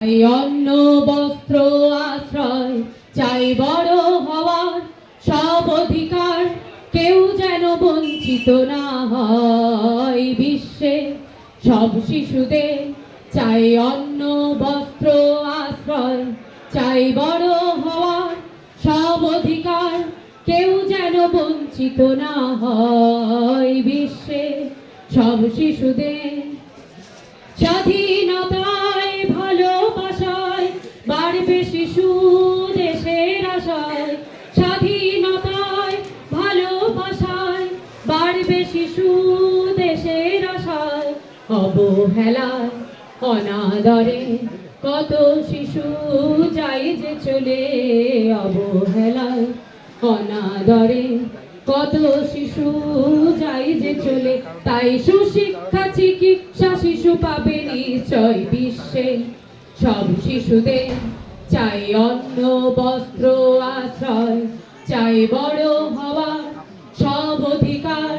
চাই অন্ন বস্ত্র আশ্রয়, চাই বড় হওয়ার সব অধিকার, কেউ যেন বঞ্চিত না হয়। বিশ্বে সব শিশুদের চাই অন্ন বস্ত্র আশ্রয়, চাই বড় হওয়ার সব অধিকার, কেউ যেন বঞ্চিত না হয়। বিশ্বে সব শিশুদের স্বাধীনতায় ভালোবাসায় বাড়বে শিশু দেশের আশায়। স্বাধীনতায় ভালোবাসায় বাড়বে শিশু দেশের আশায়। অবহেলায় অনাদরে কত শিশু যায় যে চলে, অবহেলায় অনাদরে কত শিশু যায় যে চলে। তাই সুশিক্ষা চিকিৎসা শিশু পাবে নিশ্চয়। বিশ্বে সব শিশুদের চাই অন্ন বস্ত্র আশ্রয়, চাই বড় হওয়ার সব অধিকার,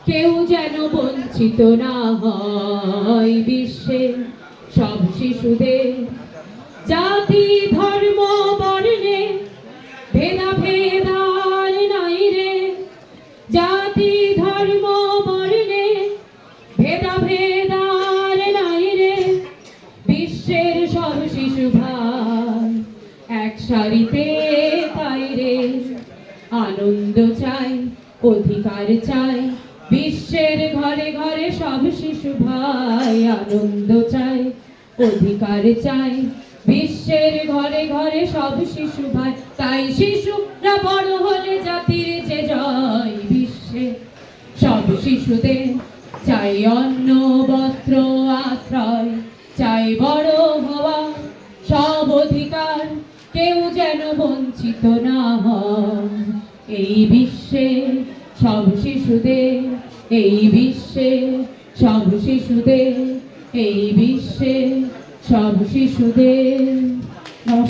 কেউ যেন বঞ্চিত না হয়। বিশ্বে সব শিশুদের জাতি ধর্ম বর্ণে ভেদাভেদ আর নাই রে, জাতি ধর্ম বর্ণে ভেদাভেদ আর নাই রে। বিশ্বের সব শিশু ভাই এক সারিতে তাই রে। আনন্দ চাই অধিকার চাই, বিশ্বের ঘরে ঘরে সব শিশু ভাই। আনন্দ চাই অধিকার চাই, বিশ্বের ঘরে ঘরে সব শিশু ভাই। তাই শিশুরা বড় হলে জাতির যে জয়। বিশ্বে সব শিশুদের চাই অন্ন বস্ত্র আশ্রয়, চাই বড় হওয়া সব অধিকার, কেউ যেন বঞ্চিত না হয়। এই বিশ্বে সব শিশুদের, এই বিশ্বে সব শিশুদের, এই বিশ্বে সব শিশুদের।